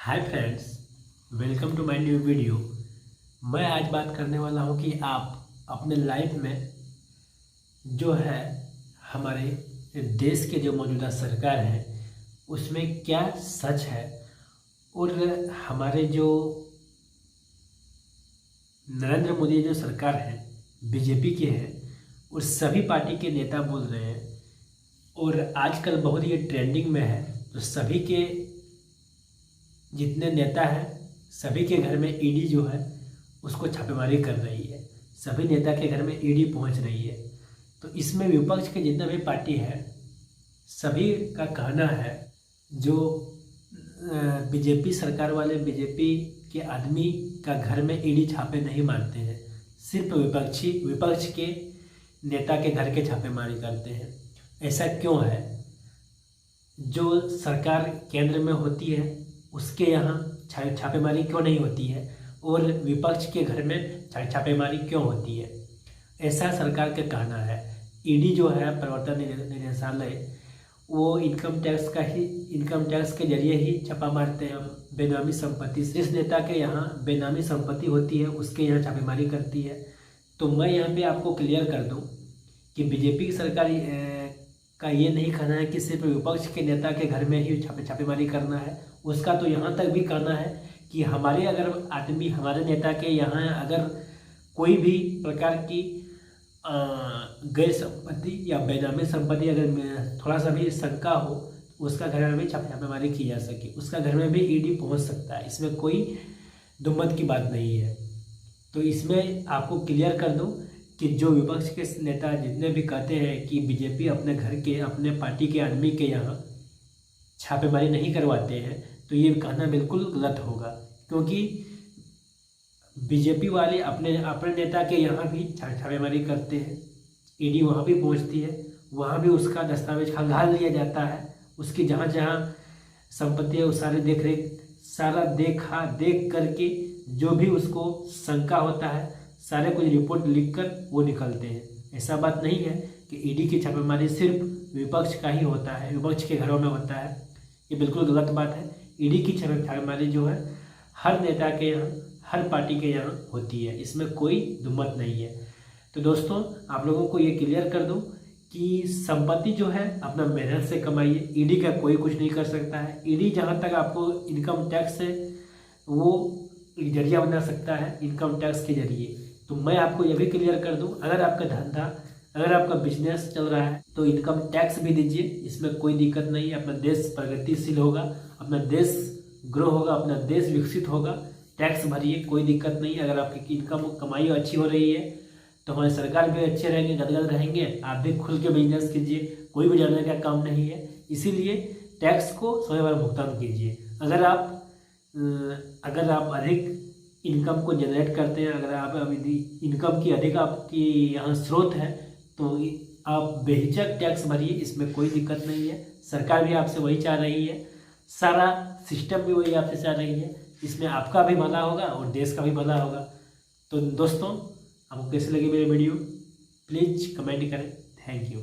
Hi friends, welcome to my new video. मैं आज बात करने वाला हूं कि आप अपने लाइफ में जो है हमारे देश के जो मौजूदा सरकार है उसमें क्या सच है और हमारे जो नरेंद्र मोदी जो सरकार है बीजेपी के हैं और सभी पार्टी के नेता बोल रहे हैं और आजकल बहुत ही ट्रेंडिंग में है। तो सभी के जितने नेता हैं सभी के घर में ईडी जो है उसको छापेमारी कर रही है। सभी नेता के घर में ईडी पहुंच रही है। तो इसमें विपक्ष के जितना भी पार्टी है सभी का कहना है जो बीजेपी सरकार वाले बीजेपी के आदमी का घर में ईडी छापे नहीं मारते हैं, सिर्फ विपक्ष के नेता के घर के छापेमारी करते हैं। ऐसा क्यों है? जो सरकार केंद्र में होती है उसके यहाँ छापेमारी क्यों नहीं होती है और विपक्ष के घर में छापेमारी क्यों होती है? ऐसा सरकार का कहना है। ईडी जो है प्रवर्तन निदेशालय वो इनकम टैक्स के जरिए ही छापा मारते हैं। बेनामी संपत्ति जिस नेता के यहाँ बेनामी संपत्ति होती है उसके यहाँ छापेमारी करती है। तो मैं यहाँ पे आपको क्लियर कर दूँ कि बीजेपी की सरकार का ये नहीं कहना है कि सिर्फ विपक्ष के नेता के घर में ही छापेमारी करना है। उसका तो यहाँ तक भी कहना है कि हमारे अगर आदमी हमारे नेता के यहाँ अगर कोई भी प्रकार की गैर संपत्ति या बेनामी संपत्ति अगर थोड़ा सा भी शंका हो उसका घर में भी छापेमारी की जा सके, उसका घर में भी ईडी पहुँच सकता है। इसमें कोई दुमत की बात नहीं है। तो इसमें आपको क्लियर कर दूँ कि जो विपक्ष के नेता जितने भी कहते हैं कि बीजेपी अपने घर के अपने पार्टी के आदमी के यहाँ छापेमारी नहीं करवाते हैं, तो ये कहना बिल्कुल गलत होगा। क्योंकि बीजेपी वाले अपने नेता के यहाँ भी छापेमारी करते हैं, ईडी वहाँ भी पहुँचती है, वहाँ भी उसका दस्तावेज खंगाल लिया जाता है। उसकी जहाँ जहाँ संपत्ति है वो सारा देख करके जो भी उसको शंका होता है सारे कुछ रिपोर्ट लिखकर वो निकलते हैं। ऐसा बात नहीं है कि ईडी की छापेमारी सिर्फ विपक्ष का ही होता है, विपक्ष के घरों में होता है। ये बिल्कुल गलत बात है। ईडी की छापेमारी जो है हर नेता के यहाँ हर पार्टी के यहाँ होती है, इसमें कोई दुमत नहीं है। तो दोस्तों आप लोगों को ये क्लियर कर दूँ कि संपत्ति जो है अपना मेहनत से कमाइए, ईडी का कोई कुछ नहीं कर सकता है। ईडी जहाँ तक आपको इनकम टैक्स से वो जरिया बना सकता है, इनकम टैक्स के जरिए। तो मैं आपको ये भी क्लियर कर दूं, अगर आपका धंधा अगर आपका बिजनेस चल रहा है तो इनकम टैक्स भी दीजिए, इसमें कोई दिक्कत नहीं है। अपना देश प्रगतिशील होगा, अपना देश ग्रो होगा, अपना देश विकसित होगा। टैक्स भरिए, कोई दिक्कत नहीं है। अगर आपकी इनकम कमाई अच्छी हो रही है तो हमारी सरकार भी अच्छे रहेंगे, गदगद रहेंगे। आप भी खुल के बिजनेस कीजिए, कोई भी डरने का काम नहीं है। इसीलिए टैक्स को समय पर भुगतान कीजिए। अगर आप अधिक इनकम को जनरेट करते हैं, अगर आप इनकम की अधिक आपकी यहाँ स्रोत है तो आप बेहिचक टैक्स भरिए, इसमें कोई दिक्कत नहीं है। सरकार भी आपसे वही चाह रही है, सारा सिस्टम भी वही आपसे चाह रही है। इसमें आपका भी भला होगा और देश का भी भला होगा। तो दोस्तों आपको कैसे लगी मेरी वीडियो प्लीज़ कमेंट करें। Thank you.